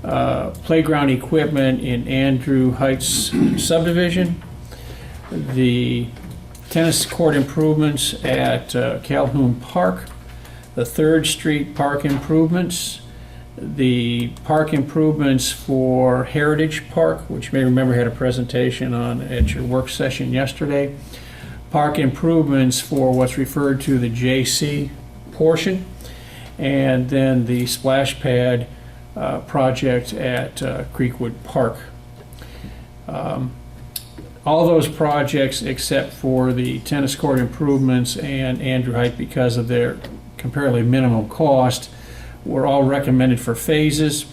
playground equipment in Andrew Heights subdivision, the tennis court improvements at Calhoun Park, the 3rd Street park improvements, the park improvements for Heritage Park, which you may remember had a presentation on at your work session yesterday, park improvements for what's referred to the JC portion, and then the splash pad project at Creekwood Park. All those projects, except for the tennis court improvements and Andrew Height, because of their comparatively minimum cost, were all recommended for phases.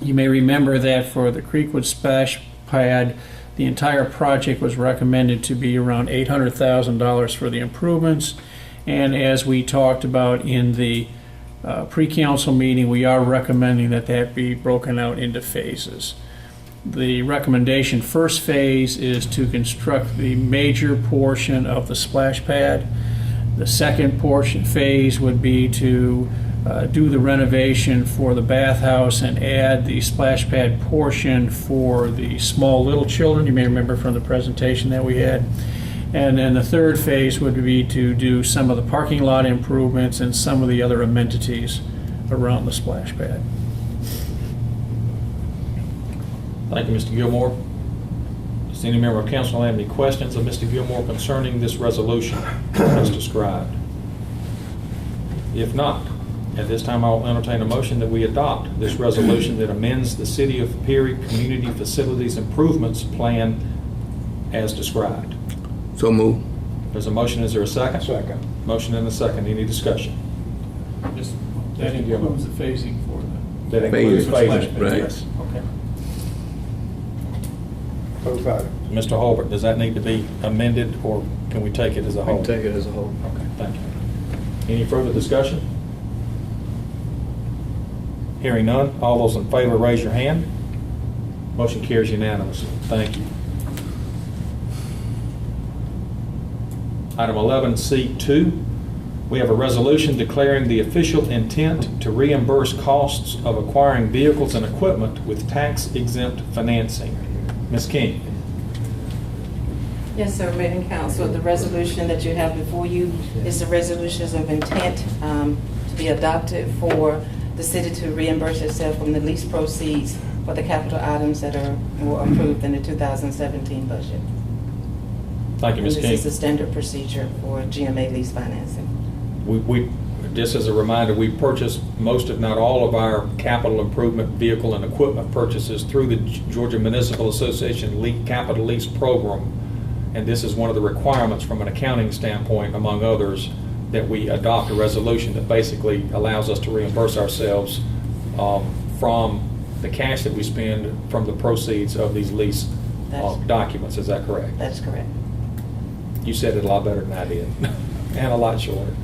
You may remember that for the Creekwood splash pad, the entire project was recommended to be around $800,000 for the improvements. And as we talked about in the pre-council meeting, we are recommending that that be broken out into phases. The recommendation first phase is to construct the major portion of the splash pad. The second portion phase would be to do the renovation for the bathhouse and add the splash pad portion for the small little children. You may remember from the presentation that we had. And then the third phase would be to do some of the parking lot improvements and some of the other amenities around the splash pad. Thank you, Mr. Gilmore. Does any member of council have any questions of Mr. Gilmore concerning this resolution as described? If not, at this time I will entertain a motion that we adopt this resolution that amends the City of Perry Community Facilities Improvements Plan as described. So move. There's a motion. Is there a second? Second. Motion and a second. Any discussion? Just, that includes the phasing for the... That includes Phasing, phasing. right. Yes. Okay. Both items. Mr. Holbert, does that need to be amended, or can we take it as a We whole? can take it as a whole. Okay, thank you. Any further discussion? Hearing none, all those in favor raise your hand. Motion carries unanimously. Thank you. Item 11C2, we have a resolution declaring the official intent to reimburse costs of acquiring vehicles and equipment with tax-exempt financing. Ms. King. Yes, sir, Mayor and Council. The resolution that you have before you is the resolutions of intent to be adopted for the city to reimburse itself from the lease proceeds for the capital items that were approved in the 2017 budget. Thank you, Ms. And King. this is the standard procedure for GMA lease financing. We, just as a reminder, we purchase most, if not all, of our capital improvement vehicle and equipment purchases through the Georgia Municipal Association Capital Lease Program. And this is one of the requirements from an accounting standpoint, among others, that we adopt a resolution that basically allows us to reimburse ourselves from the cash that we spend from the proceeds of these lease documents. Is that correct? That's correct. You said it a lot better than I did, and a lot shorter.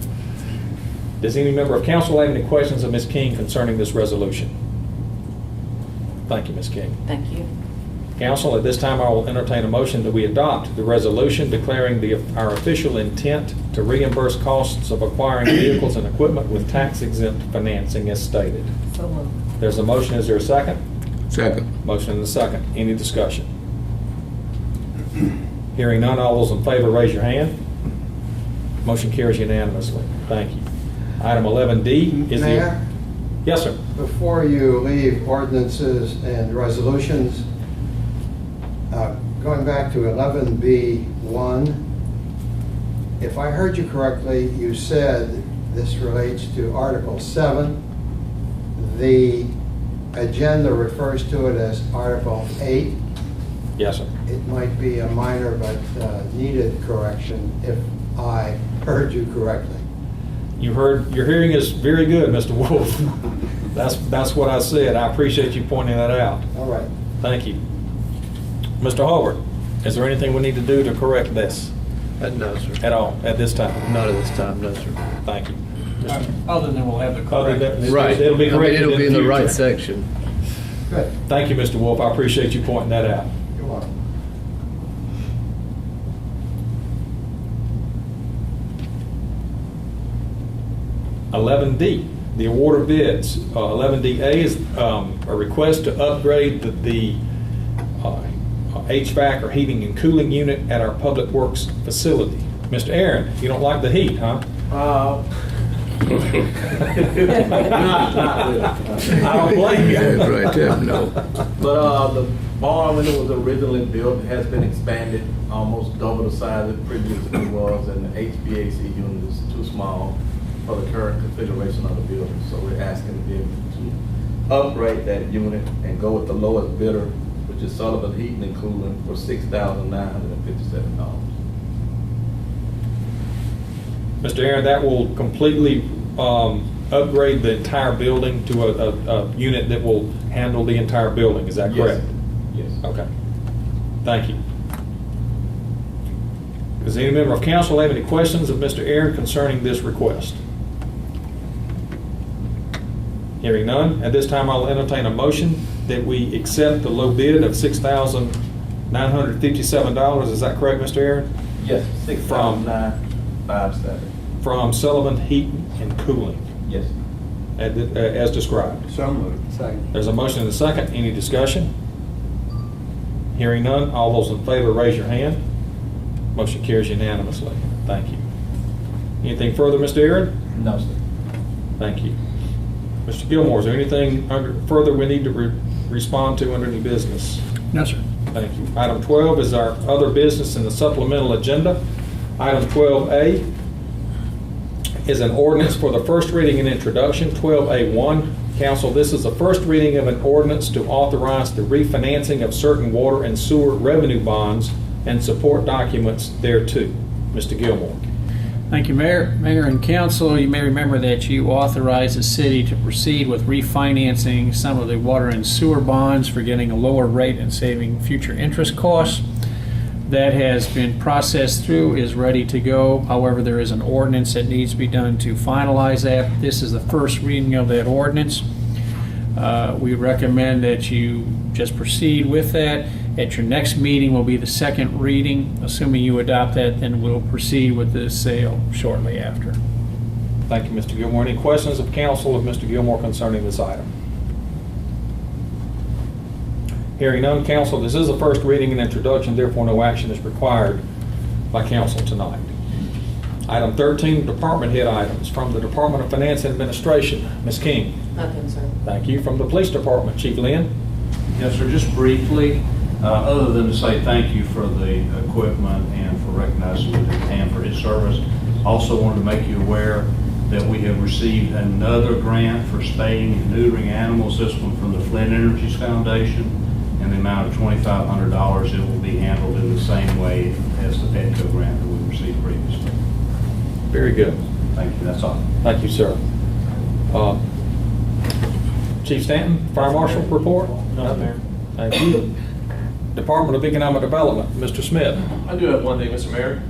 Does any member of council have any questions of Ms. King concerning this resolution? Thank you, Ms. King. Thank you. Council, at this time I will entertain a motion that we adopt the resolution declaring our official intent to reimburse costs of acquiring vehicles and equipment with tax-exempt financing as stated. So moved. There's a motion. Is there a second? Second. Motion and a second. Any discussion? Hearing none, all those in favor raise your hand. Motion carries unanimously. Thank you. Item 11D is Mayor? Yes, sir. Before you leave ordinances and resolutions, going back to 11B1, if I heard you correctly, you said this relates to Article 7. The agenda refers to it as Article 8. Yes, sir. It might be a minor but needed correction if I heard you correctly. Your hearing is very good, Mr. Wolf. That's what I said. I appreciate you pointing that out. All right. Thank you. Mr. Howard, is there anything we need to do to correct this? No, sir. At all, at this time? Not at this time, no, sir. Thank you. Other than we'll have the Other correct. than- Right. It'll be corrected It'll be in the future. right section. Good. Thank you, Mr. Wolf. I appreciate you pointing that out. You're welcome. D, the award of bids. 11DA is a request to upgrade the HVAC or heating and cooling unit at our Public Works facility. Mr. Aaron, you don't like the heat, huh? Not really. I don't blame you. That's right there, no. But the barn, when it was originally built, has been expanded almost double the size it previously was, and the HVAC unit is too small for the current configuration of the building. So we're asking to be able to upgrade that unit and go with the lowest bidder, which is Sullivan Heating and Cooling, for $6,957. Mr. Aaron, that will completely upgrade the entire building to a unit that will handle the entire building. Is that correct? Yes. Okay. Thank you. Does any member of council have any questions of Mr. Aaron concerning this request? Hearing none, at this time I'll entertain a motion that we accept the low bid of $6,957. Is that correct, Mr. Aaron? Yes, $6,957. From Sullivan Heating and Cooling, Yes. as described. So moved. Second. There's a motion and a second. Any discussion? Hearing none, all those in favor raise your hand. Motion carries unanimously. Thank you. Anything further, Mr. Aaron? No, sir. Thank you. Mr. Gilmore, is there anything further we need to respond to under new business? No, sir. Thank you. Item 12 is our other business in the supplemental agenda. Item 12A is an ordinance for the first reading and introduction, 12A1. Council, this is the first reading of an ordinance to authorize the refinancing of certain water and sewer revenue bonds and support documents thereto. Mr. Gilmore. Thank you, Mayor. Mayor and council, you may remember that you authorized the city to proceed with refinancing some of the water and sewer bonds for getting a lower rate and saving future interest costs. That has been processed through, is ready to go. However, there is an ordinance that needs to be done to finalize that. This is the first reading of that ordinance. We recommend that you just proceed with that. At your next meeting will be the second reading. Assuming you adopt that, then we'll proceed with the sale shortly after. Thank you, Mr. Gilmore. Any questions of council of Mr. Gilmore concerning this item? Hearing none, council, this is the first reading and introduction, therefore no action is required by council tonight. Item 13, department head items from the Department of Finance and Administration. Ms. King. Nothing, sir. Thank you. From the Police Department, Chief Lynn. Yes, sir, just briefly, other than to say thank you for the equipment and for recognizing Lieutenant Tam for his service. Also wanted to make you aware that we have received another grant for spaying and neutering animals, this one from the Flint Energies Foundation, in the amount of $2,500. It will be handled in the same way as the Petco grant that we received previously. Very good. Thank you, that's all. Thank you, sir. Chief Stanton, Fire Marshal report? Nothing, Mayor. Thank you. Department of Economic Development, Mr. Smith. I do have one thing, Mr. Mayor.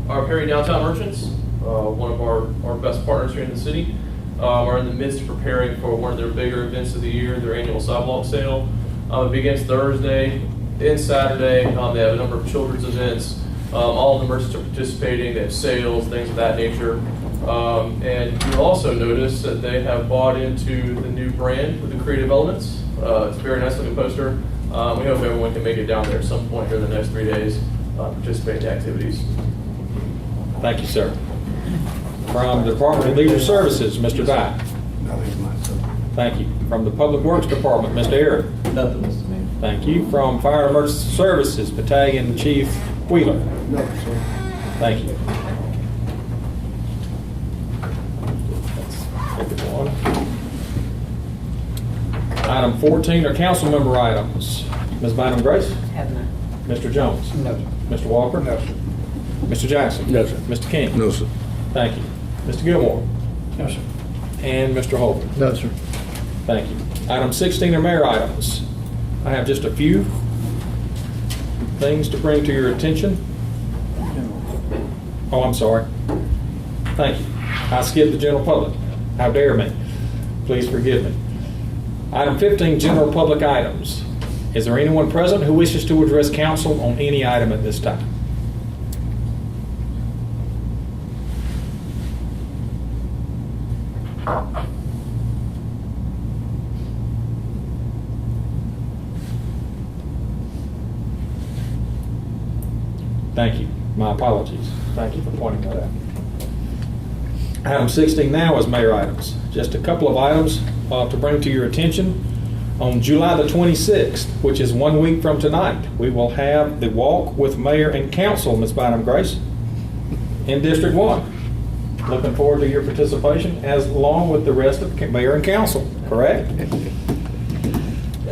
Our Perry Downtown Merchants, one of our best partners here in the city, are in the midst of preparing for one of their bigger events of the year, their annual sidewalk sale. It begins Thursday and Saturday. They have a number of children's events. All of the merchants are participating. They have sales, things of that nature. And you'll also notice that they have bought into the new brand with the creative elements. It's a very nice looking poster. We hope everyone can make it down there at some point during the next 3 days, participate in the activities. Thank you, sir. From the Department of Leisure Services, Mr. Dye. Thank you. From the Public Works Department, Mr. Aaron. Nothing, Mr. Mayor. Thank you. From Fire and Emergency Services, Battalion Chief Wheeler. Nothing, sir. Thank you. That's everyone. Item 14 are council member items. Ms. Bynum Grace? Have none. Mr. Jones? No, sir. Mr. Walker? No, sir. Mr. Jackson? No, sir. Mr. King? No, sir. Thank you. Mr. Gilmore? No, sir. And Mr. Holden? No, sir. Thank you. Item 16 are mayor items. I have just a few things to bring to your attention. Oh, I'm sorry. Thank you. I skipped the general public. How dare me. Please forgive me. Item 15, general public items. Is there anyone present who wishes to address council on any item at this time? Thank you. My apologies. Thank you for pointing that out. Item 16 now is mayor items. Just a couple of items to bring to your attention. On July the 26th, which is 1 week from tonight, we will have the walk with mayor and council, Ms. Bynum Grace, in District 1. Looking forward to your participation, as along with the rest of mayor and council, correct?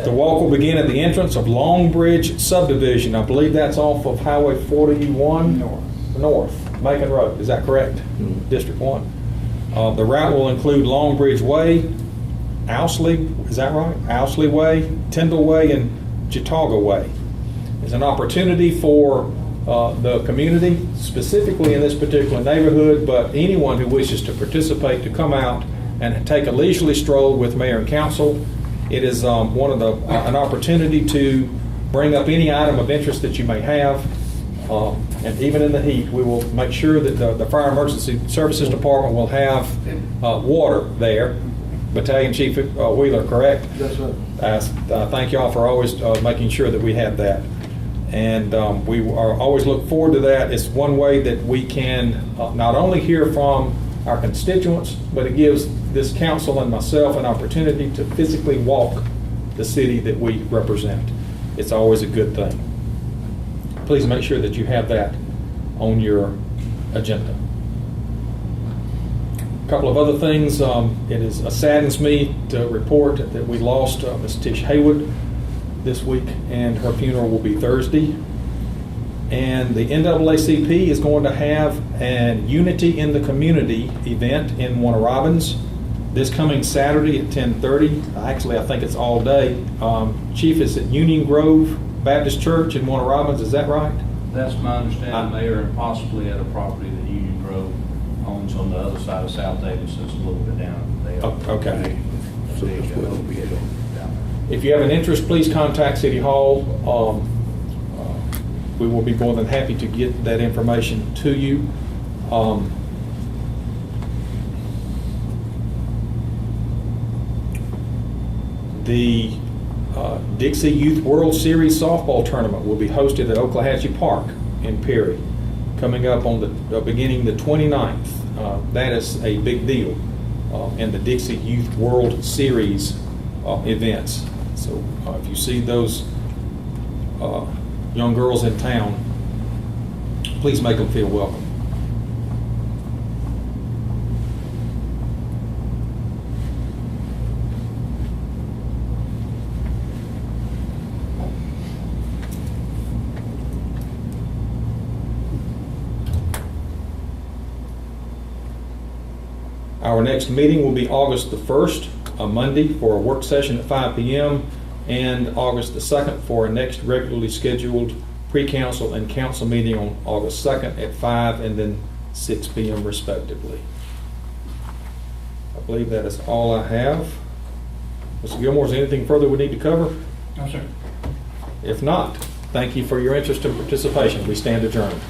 The walk will begin at the entrance of Longbridge subdivision. I believe that's off of Highway 41 North, Macon Road. Is that correct? Mm-hmm. District 1. The route will include Longbridge Way, Owsley, is that right? Owsley Way, Tyndall Way, and Chautauqua Way. It's an opportunity for the community, specifically in this particular neighborhood, but anyone who wishes to participate to come out and take a leisurely stroll with mayor and council. It is an opportunity to bring up any item of interest that you may have. And even in the heat, we will make sure that the Fire Emergency Services Department will have water there. Battalion Chief Wheeler, correct? Yes, sir. Thank you all for always making sure that we have that. And we are always look forward to that. It's one way that we can not only hear from our constituents, but it gives this council and myself an opportunity to physically walk the city that we represent. It's always a good thing. Please make sure that you have that on your agenda. A couple of other things. It saddens me to report that we lost Ms. Tish Haywood this week, and her funeral will be Thursday. And the NAACP is going to have an Unity in the Community event in Warner Robins this coming Saturday at 10:30. Actually, I think it's all day. Chief, is at Union Grove Baptist Church in Warner Robins, is that right? That's my understanding, Mayor, and possibly at a property that Union Grove owns on the other side of South Davis, it's a little bit down there. Okay. If you have an interest, please contact City Hall. We will be more than happy to get that information to you. The Dixie Youth World Series softball tournament will be hosted at Oklahatchee Park in Perry, coming up on the beginning the 29th. That is a big deal in the Dixie Youth World Series events. So if you see those young girls in town, please make them feel welcome. Our next meeting will be August the 1st, a Monday, for a work session at 5 p.m., and August the 2nd for our next regularly scheduled pre-council and council meeting on August 2nd at 5 and then 6 p.m. respectively. I believe that is all I have. Mr. Gilmore, is there anything further we need to cover? No, sir. If not, thank you for your interest and participation. We stand adjourned.